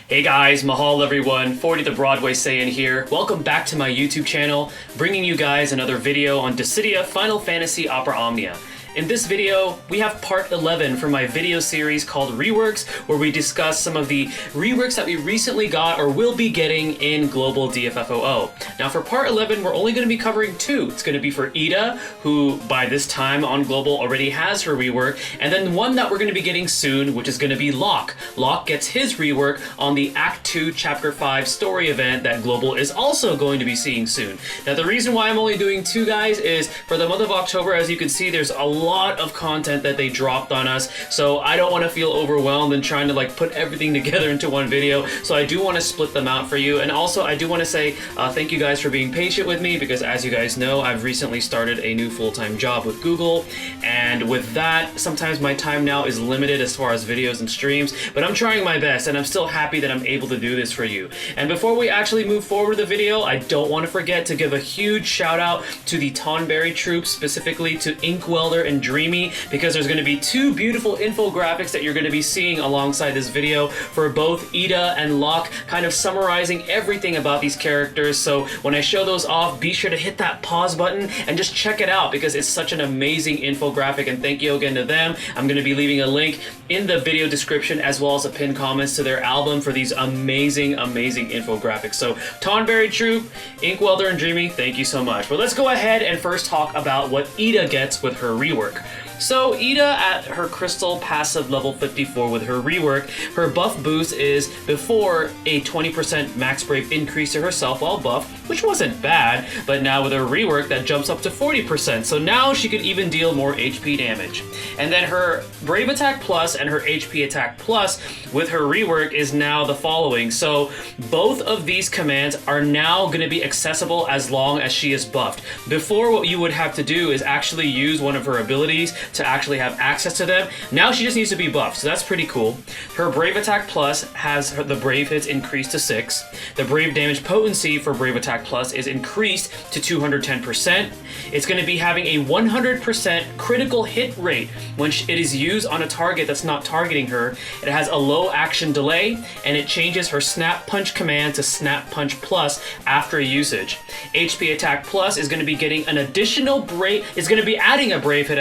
Hey guys, mahal everyone, 40 the Broadway Saiyan here. Welcome back to my YouTube channel, bringing you guys another video on Dissidia Final Fantasy Opera Omnia. In this video, we have part 11 from my video series called Reworks, where we discuss some of the reworks that we recently got or will be getting in Global DFFOO. Now for part 11, we're only going to be covering two. It's going to be for Yda, who by this time on Global already has her rework, and then one that we're going to be getting soon, which is going to be Locke. Locke gets his rework on the Act 2 Chapter 5 story event that Global is also going to be seeing soon. Now the reason why I'm only doing two guys is for the month of October, as you can see, there's a lot of content that they dropped on us, so I don't want to feel overwhelmed and trying to put everything together into one video, so I do want to split them out for you. And also I do want to say thank you guys for being patient with me, because as you guys know, I've recently started a new full-time job with Google, and with that sometimes my time now is limited as far as videos and streams, but I'm trying my best and I'm still happy that I'm able to do this for you. And before we actually move forward with the video, I don't want to forget to give a huge shout out to the Tonberry Troupe, specifically to Inkwelder and Dreamy, because there's going to be two beautiful infographics that you're going to be seeing alongside this video for both Yda and Locke, kind of summarizing everything about these characters. So when I show those off, be sure to hit that pause button and just check it out, because it's such an amazing infographic, and thank you again to them. I'm going to be leaving a link in the video description as well as a pinned comments to their album for these amazing infographics. So Tonberry Troupe, Inkwelder and Dreamy, thank you so much. But let's go ahead and first talk about what Yda gets with her rework. So Yda at her crystal passive level 54 with her rework, her buff boost is before a 20% max brave increase to herself while buff, which wasn't bad, but now with her rework that jumps up to 40%, so now she could even deal more HP damage. And then her brave attack plus and her HP attack plus with her rework is now the following. So both of these commands are now going to be accessible as long as she is buffed. Before, what you would have to do is actually use one of her abilities to actually have access to them. Now she just needs to be buffed, so that's pretty cool. Her brave attack plus has the brave hits increased to 6. The brave damage potency for brave attack plus is increased to 210%. It's going to be having a 100% critical hit rate when it is used on a target that's not targeting her. It has a low action delay, and it changes her snap punch command to snap punch plus after usage. HP attack plus is going to be getting an additional brave, is going to be adding a brave hit,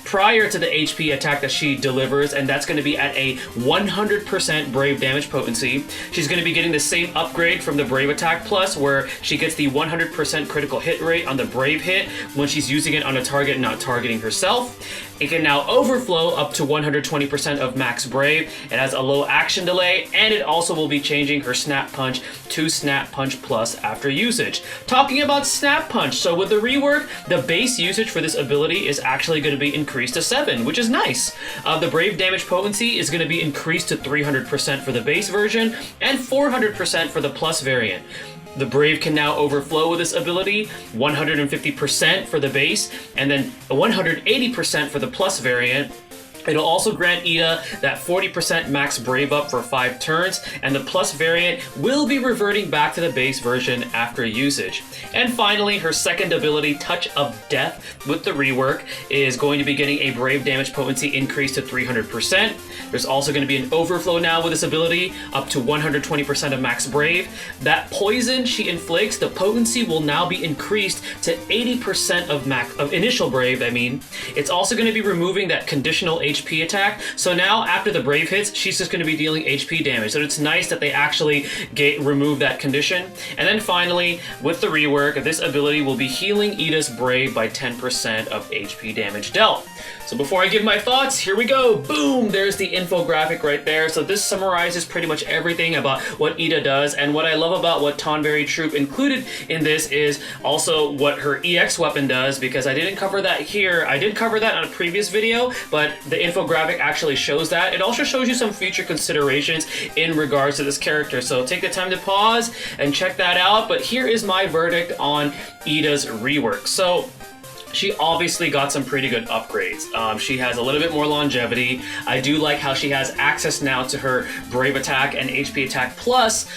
prior to the HP attack that she delivers, and that's going to be at a 100% brave damage potency. She's going to be getting the same upgrade from the brave attack plus, where she gets the 100% critical hit rate on the brave hit when she's using it on a target not targeting herself. It can now overflow up to 120% of max brave. It has a low action delay, and it also will be changing her snap punch to snap punch plus after usage. Talking about snap punch, so with the rework, the base usage for this ability is actually going to be increased to 7, which is nice. The brave damage potency is going to be increased to 300% for the base version and 400% for the plus variant. The Brave can now overflow with this ability, 150% for the base, and then 180% for the plus variant. It'll also grant Yda that 40% max brave up for 5 turns, and the plus variant will be reverting back to the base version after usage. And finally, her second ability, Touch of Death, with the rework, is going to be getting a brave damage potency increase to 300%. There's also going to be an overflow now with this ability, up to 120% of max brave. That poison she inflicts, the potency will now be increased to 80% of initial brave, It's also going to be removing that conditional HP attack, so now after the brave hits, she's just going to be dealing HP damage. So it's nice that they actually remove that condition. And then finally, with the rework, this ability will be healing Yda's brave by 10% of HP damage dealt. So before I give my thoughts, here we go. Boom! There's the infographic right there. So this summarizes pretty much everything about what Yda does, and what I love about what Tonberry Troupe included in this is also what her EX weapon does, because I didn't cover that here. I did cover that on a previous video, but the infographic actually shows that. It also shows you some future considerations in regards to this character, so take the time to pause and check that out. But here is my verdict on Yda's rework. So she obviously got some pretty good upgrades. She has a little bit more longevity. I do like how she has access now to her Brave Attack and HP Attack Plus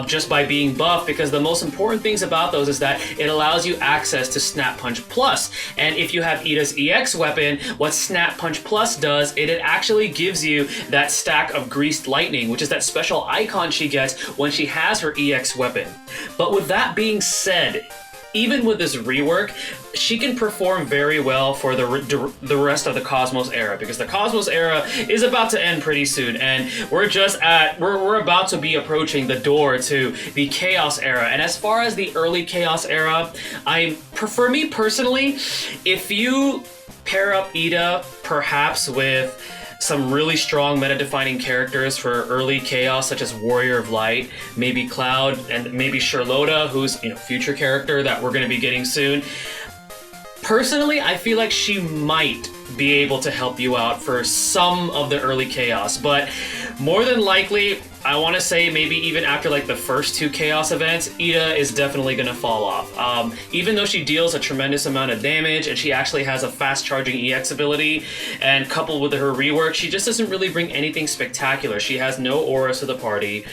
just by being buffed, because the most important things about those is that it allows you access to Snap Punch Plus. And if you have Yda's EX weapon, what Snap Punch Plus does, it actually gives you that stack of Greased Lightning, which is that special icon she gets when she has her EX weapon. But with that being said, even with this rework, she can perform very well for the rest of the Cosmos era, because the Cosmos era is about to end pretty soon, and we're about to be approaching the door to the Chaos era. And as far as the early Chaos era, for me personally, if you pair up Yda perhaps with some really strong meta-defining characters for early Chaos, such as Warrior of Light, maybe Cloud, and maybe Charlotta, who's future character that we're going to be getting soon. Personally, I feel like she might be able to help you out for some of the early Chaos, but more than likely, I want to say maybe even after like the first 2 Chaos events, Yda is definitely going to fall off. Even though she deals a tremendous amount of damage and she actually has a fast charging EX ability, and coupled with her rework, she just doesn't really bring anything spectacular. She has no auras to the party.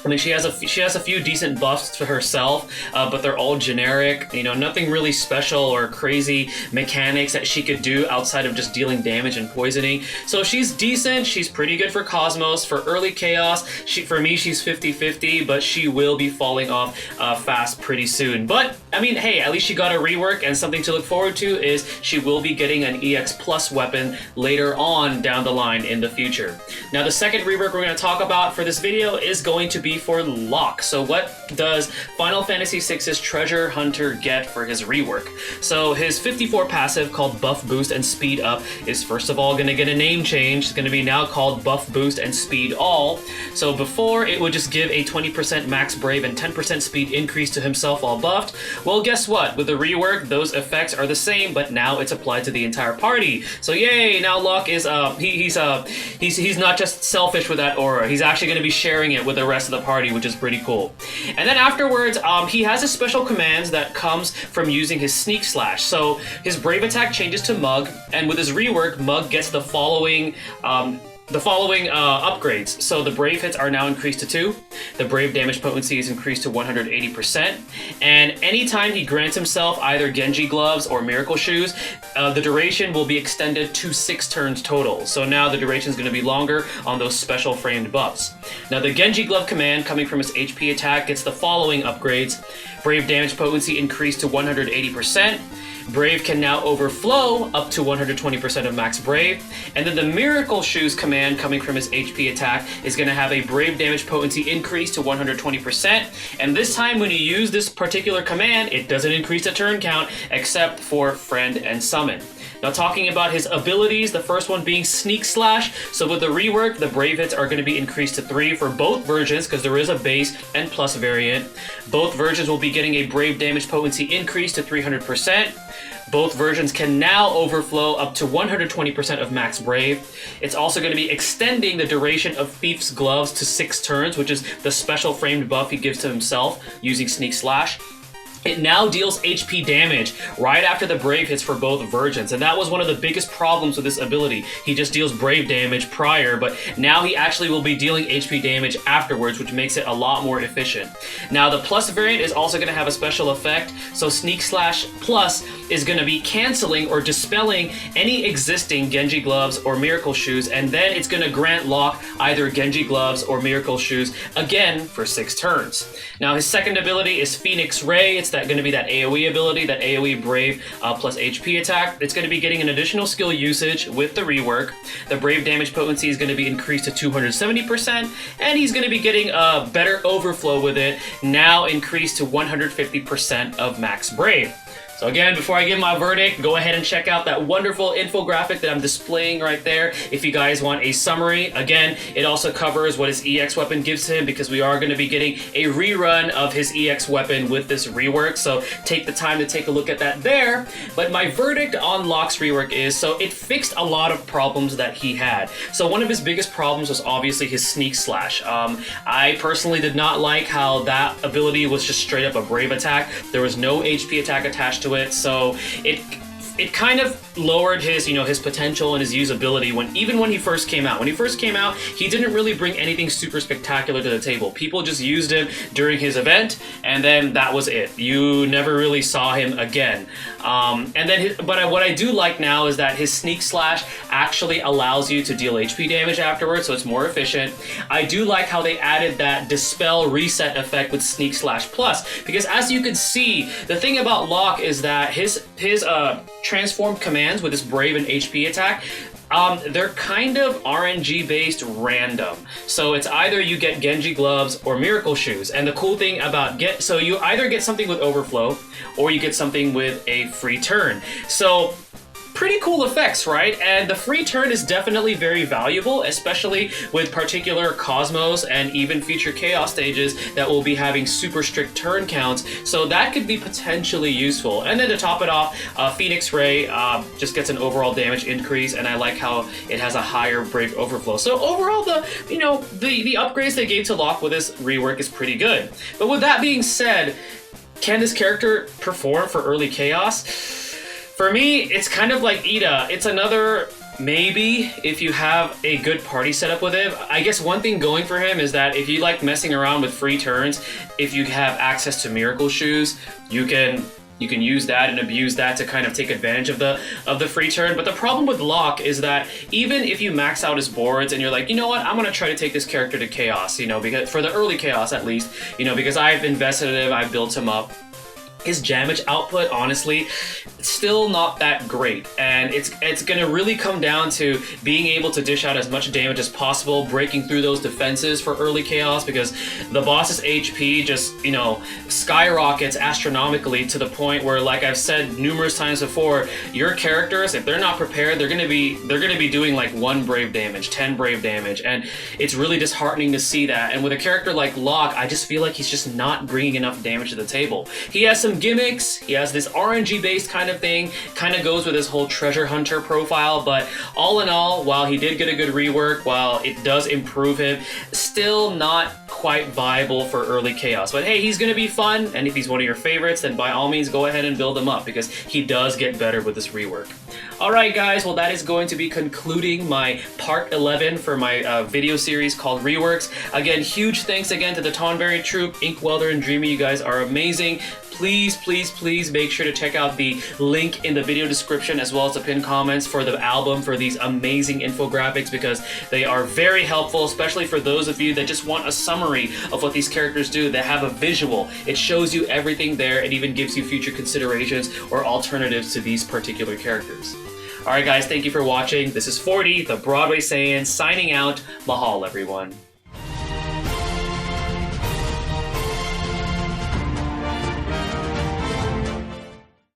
I mean, she has a few decent buffs to herself, but they're all generic. Nothing really special or crazy mechanics that she could do outside of just dealing damage and poisoning. So she's decent. She's pretty good for Cosmos. For early Chaos, for me, she's 50-50, but she will be falling off fast pretty soon. But I mean, hey, at least she got a rework, and something to look forward to is she will be getting an EX Plus weapon later on down the line in the future. Now, the second rework we're going to talk about for this video is going to be for Locke. So what does Final Fantasy VI's Treasure Hunter get for his rework? So his 54 passive, called Buff Boost and Speed Up, is first of all going to get a name change. It's going to be now called Buff Boost and Speed All. So before, it would just give a 20% max Brave and 10% speed increase to himself while buffed. Well, guess what? With the rework, those effects are the same, but now it's applied to the entire party. So yay! Now Locke is he's not just selfish with that aura. He's actually going to be sharing it with the rest of the party, which is pretty cool. And then afterwards, he has a special commands that comes from using his Sneak Slash. So his Brave Attack changes to Mug, and with his rework, Mug gets the following upgrades. So the Brave hits are now increased to 2, the Brave damage potency is increased to 180%, and anytime he grants himself either Genji gloves or Miracle Shoes, the duration will be extended to 6 turns total. So now the duration is going to be longer on those special framed buffs. Now the Genji glove command coming from his HP attack gets the following upgrades: Brave damage potency increased to 180%, Brave can now overflow up to 120% of max Brave, and then the Miracle Shoes command coming from his HP attack is going to have a Brave damage potency increase to 120%, and this time when you use this particular command, it doesn't increase the turn count except for Friend and Summon. Now, talking about his abilities, the first one being Sneak Slash. So with the rework, the Brave hits are going to be increased to 3 for both versions, because there is a base and plus variant. Both versions will be getting a Brave damage potency increase to 300%. Both versions can now overflow up to 120% of max Brave. It's also going to be extending the duration of Thief's Gloves to 6 turns, which is the special framed buff he gives to himself using Sneak Slash. It now deals HP damage right after the Brave hits for both versions, and that was one of the biggest problems with this ability. He just deals Brave damage prior, but now he actually will be dealing HP damage afterwards, which makes it a lot more efficient. Now the Plus variant is also going to have a special effect, so Sneak Slash Plus is going to be canceling or dispelling any existing Genji gloves or Miracle Shoes, and then it's going to grant Locke either Genji gloves or Miracle Shoes again for 6 turns. Now his second ability is Phoenix Ray. It's going to be that AoE ability, that AoE Brave plus HP attack. It's going to be getting an additional skill usage with the rework. The Brave damage potency is going to be increased to 270%, and he's going to be getting a better overflow with it, now increased to 150% of max Brave. So again, before I give my verdict, go ahead and check out that wonderful infographic that I'm displaying right there if you guys want a summary. Again, it also covers what his EX weapon gives him, because we are going to be getting a rerun of his EX weapon with this rework, so take the time to take a look at that there. But my verdict on Locke's rework is, so it fixed a lot of problems that he had. So one of his biggest problems was obviously his Sneak Slash. I personally did not like how that ability was just straight up a Brave attack. There was no HP attack attached to into it, so it kind of lowered his, you know, his potential and his usability even when he first came out. When he first came out, he didn't really bring anything super spectacular to the table. People just used him during his event, and then that was it. You never really saw him again. But what I do like now is that his sneak slash actually allows you to deal HP damage afterwards, so it's more efficient. I do like how they added that dispel reset effect with sneak slash plus, because as you can see, the thing about Locke is that his transformed commands with his Brave and HP attack, they're kind of RNG based random. So it's either you get Genji gloves or miracle shoes. And the cool thing about so you either get something with overflow or you get something with a free turn. So pretty cool effects, right? And the free turn is definitely very valuable, especially with particular Cosmos and even future Chaos stages that will be having super strict turn counts. So that could be potentially useful. And then to top it off, Phoenix Ray just gets an overall damage increase, and I like how it has a higher Brave Overflow. So overall, the upgrades they gave to Locke with this rework is pretty good. But with that being said, can this character perform for early Chaos? For me, it's kind of like Yda. It's another maybe if you have a good party setup with him. I guess one thing going for him is that if you like messing around with free turns, if you have access to miracle shoes, you can use that and abuse that to kind of take advantage of the free turn. But the problem with Locke is that even if you max out his boards and you're like, you know what, I'm gonna try to take this character to Chaos, you know, because for the early Chaos at least, you know, because I've invested in him, I've built him up. His damage output, honestly, still not that great, and it's gonna really come down to being able to dish out as much damage as possible, breaking through those defenses for early Chaos, because the boss's HP just, you know, skyrockets astronomically to the point where, like I've said numerous times before, your characters, if they're not prepared, they're gonna be doing like 1 Brave damage, 10 Brave damage, and it's really disheartening to see that. And with a character like Locke, I just feel like he's just not bringing enough damage to the table. He has some gimmicks, he has this RNG based kind of thing, kind of goes with his whole treasure hunter profile, but all in all, while he did get a good rework, while it does improve him, still not quite viable for early Chaos. But hey, he's gonna be fun, and if he's one of your favorites, then by all means go ahead and build him up, because he does get better with this rework. Alright guys, well that is going to be concluding my part 11 for my video series called Reworks. Again, huge thanks again to the Tonberry Troupe, Inkwelder, and Dreamy. You guys are amazing. Please, please, please make sure to check out the link in the video description as well as the pinned comments for the album for these amazing infographics, because they are very helpful, especially for those of you that just want a summary of what these characters do. They have a visual. It shows you everything there. It even gives you future considerations or alternatives to these particular characters. Alright guys, thank you for watching. This is 40, the Broadway Saiyan, signing out. Mahal everyone.